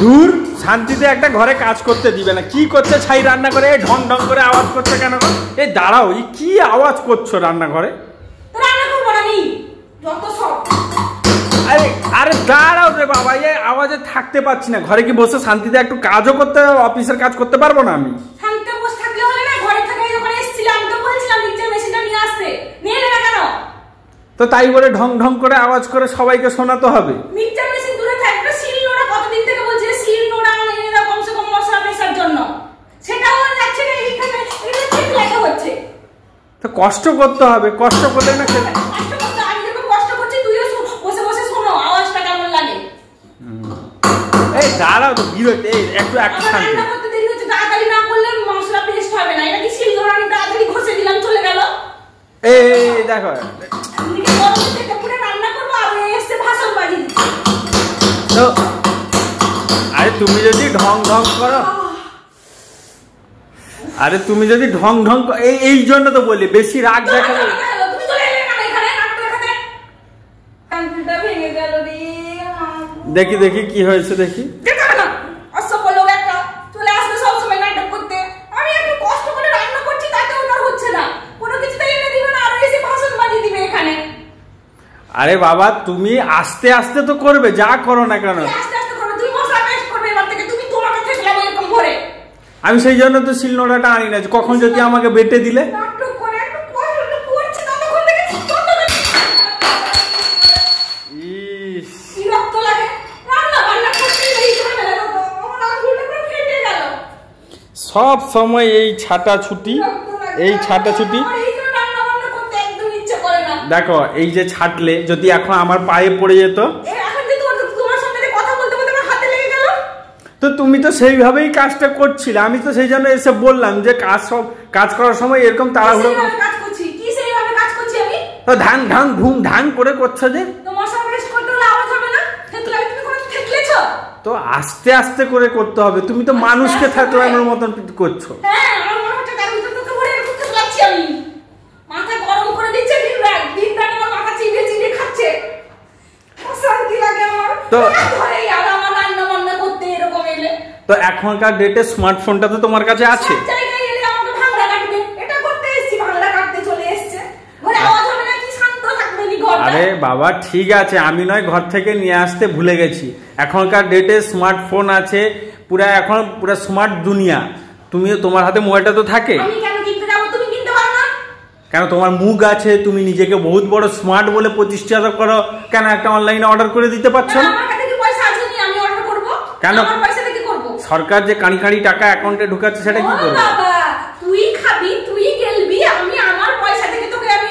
দূর শান্তিতে একটা ঘরে কাজ করতে দিবে না। কি করছে ছাই রান্না করে? ঢং ঢং করে আওয়াজ করছে কেন? এই দাঁড়াও, এই কি আওয়াজ করছো রান্নাঘরে? আরে আরে দাঁড়াও রে বাবা, এই আওয়াজে থাকতে পারছি না। ঘরে কি বসে শান্তিতে একটু কাজও করতে, অফিসের কাজ করতে পারবো না আমি? তো তাই বলে ঢং ঢং করে আওয়াজ করে সবাইকে শোনাতে হবে? তো কষ্ট করতে হবে, কষ্ট করলে না খেলে। এই দাঁড়াও তো, বিরক্ত। এই একটু একটু শান্তি। এই দেখো, তো আরে তুমি যদি ঢং ঢং করো, আরে তুমি যদি ঢং ঢং, এই জন্য তো বলি বেশি রাগ দেখাবে। দেখি দেখি কি হয়েছে দেখি। আরে বাবা তুমি আস্তে আস্তে তো করবে, যা করো না কেন। আমি সেই জন্য তো শিলনোড়াটা আনি না, কখন যদি আমাকে বেটে দিলে। সব সময় এই ছাটাছুটি, এই ছাটাছুটি। দেখো এই যে ছাটলে, যদি এখন আমার পায়ে পড়ে যেত, তো তুমি তো সেইভাবেই কাজটা করছিলে। আমি তো সেই জন্য এসে বললাম যে কাজ করার সময় এরকম তাড়াহুড়ো তো ধান ধান ধুম ধান করে করছো যে। তো আস্তে আস্তে করে করতে হবে, তুমি তো মানুষকে থাকলানোর মতন করছো। তো এখনকার ডেটে স্মার্টফোনটা তো তোমার কাছে আছে। আরে বাবা ঠিক আছে, আমি নয় ঘর থেকে নিয়ে আসতে ভুলে গেছি। এখনকার ডেটে স্মার্টফোন আছে, পুরা এখন পুরা স্মার্ট দুনিয়া। তুমিও তোমার হাতে মোবাইলটা তো থাকে। কেন তোমার মুখ আছে, তুমি নিজেকে বহুত বড় স্মার্ট বলে প্রতিষ্ঠিত করো, কেন একটা অনলাইনে অর্ডার করে দিতে পারছো না? কেন সরকার যে কাঁড়ি কাঁড়ি টাকা অ্যাকাউন্টে ঢুকাচ্ছে সেটা কি করবে? তুই খাবি, তুই গেলবি, আমি আমার পয়সা থেকে তোকে আমি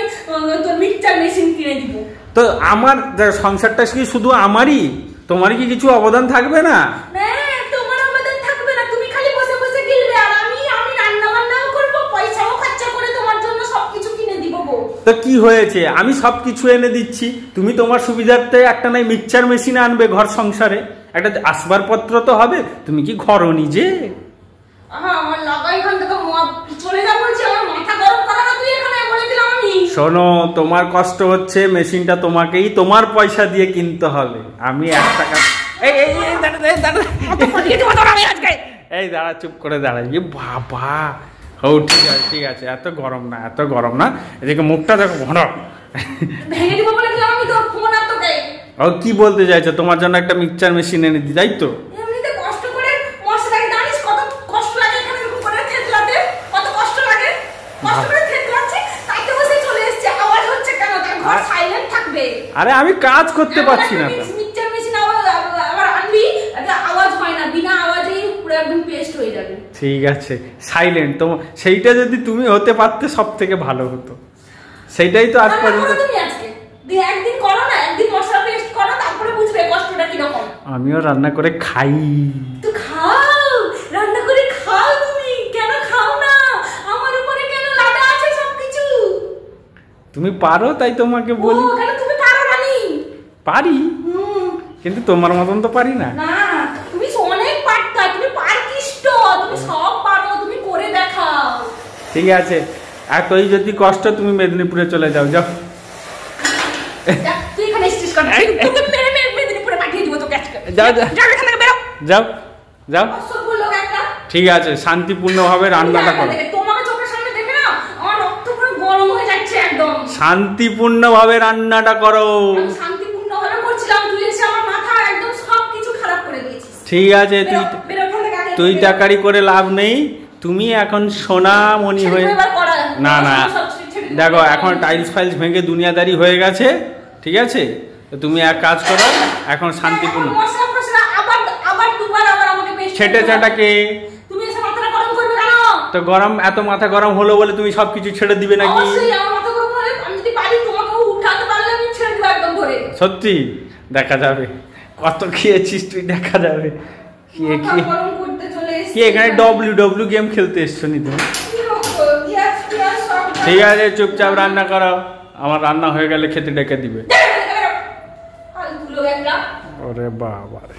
তোর মিক্সচার মেশিন কিনে দিব। তো আমার সংসারটা কি শুধু আমারই? তোমার কি কিছু অবদান থাকবে না? তোমার অবদান থাকবে না, তুমি খালি বসে বসে গিলবে আর আমি রান্না বান্নাও করব, পয়সাও খরচা করে তোমার জন্য সবকিছু কিনে দিব গো। তো কি হয়েছে, আমি সবকিছু এনে দিচ্ছি, তুমি তোমার সুবিধার্থে একটা নাই মিক্সচার মেশিন আনবে ঘর সংসারে, একটা আসবাবপত্র তো হবে। তুমি কি ঘরও নিজে? আমার লাগাই এখান থেকে চলে যা বলছি, আমার মাথা গরম করা না, তুই এখানে বলে দিলাম আমি। শোনো, তোমার কষ্ট হচ্ছে, মেশিনটা তোমাকেই তোমার পয়সা দিয়ে কিনতে হবে। আমি 1 টাকা এই দাঁড়া, চুপ করে দাঁড়া। বাবা ও ঠিক আছে ঠিক আছে, এত গরম না, এত গরম না। এদিকে মুখটা দেখো ঘন। ভেঙে দিব বলে দিলাম আমি, তোর ফোন আর তোকে। ও কি বলতে চাইছো? তোমার জন্য একটা মিক্সচার মেশিন এনে দিই, তাই তো? এমনিতে কষ্ট করে মশলাকে জানিস কত কষ্ট লাগে, এখানে এরকম করে থেতলাতে কত কষ্ট লাগে, কষ্ট করে থেতলাচ্ছি, তাইতে বসে চলে এসেছে। আওয়াজ হচ্ছে কেন? তার ঘর সাইলেন্ট থাকবে। আরে আমি কাজ করতে পারছি না তো। মিক্সচার মেশিন আবার আনবি, একটা আওয়াজ হয় না, বিনা আওয়াজেই পুরো একদম পেস্ট হয়ে যাবে। ঠিক আছে সাইলেন্ট, তো সেইটা যদি তুমি হতে পারতে সব থেকে ভালো হতো। সেইটাই তো আজ পর্যন্ত। তুমি আজকে একদিন করো না, একদিন মশলা পেস্ট করো, তারপরে বুঝবে কষ্টটা কি রকম। আমিও রান্না করে খাই। তো খাও, রান্না করে খাও। তুমি কেন খাও না? আমার উপরে কেন লাদা আছে সবকিছু? তুমি পারো তাই তোমাকে বলি। কেন তুমি পারো না? পারি, কিন্তু তোমার মতন তো পারি না। না, তুমি অনেক পারতা, তুমি পারকিষ্ট, তুমি সব পারো, তুমি করে দেখাও। ঠিক আছে, এতই যদি কষ্ট, তুমি মেদিনীপুরে চলে যাও। যাও, তুই এখানে স্টেজ কর, তোকে মেরে মেদিনীপুরে পাঠিয়ে দিব তোকে আজকে। যাও যাও যাও এখান থেকে বেরো। যাও যাও অসভ্য লোক একটা। ঠিক আছে, শান্তিপূর্ণভাবে রান্নাটা করো। তোমাকে চোখের সামনে দেখে না আমার রক্ত পুরো গরম হয়ে যাচ্ছে একদম। শান্তিপূর্ণভাবে রান্নাটা করো। আমি শান্তিপূর্ণভাবে করছিলাম, তুই এসে আমার মাথা একদম সবকিছু খারাপ করে দিয়েছিস। ঠিক আছে, বেরো, বেরো এখান থেকে আগে। তুই টাকারি করে লাভ নেই, তুমি এখন সোনামণি হয়ে না না দেখো, এখন টাইলস ফাইলস ভেঙে দুনিয়াদারি হয়ে গেছে, ঠিক আছে? তো তুমি এক কাজ করো, এখন শান্তিপূর্ণ ছেটে চাটাকে তুমি এসে মাথাটা গরম করবে কেন? তো গরম, এত মাথা গরম হলো বলে তুমি সবকিছু ছেড়ে দিবে নাকি? অবশ্যই আমার মাথা গরম হলে আমি যদি পারি তোমাকে উঠাতে পারলে আমি ছেড়ে দেব একদম ধরে। সত্যি দেখা যাবে কত খেয়েছিস তুই, দেখা যাবে। কি মাথা গরম করতে চলে এসেছি। কি এখানে ডব্লিউ গেম খেলতে এসছো নি তুমি? ঠিক আছে, চুপচাপ রান্না করো, আমার রান্না হয়ে গেলে খেতে ডেকে দিবে। ফালতু লোক একটা। ওরে বাবা রে।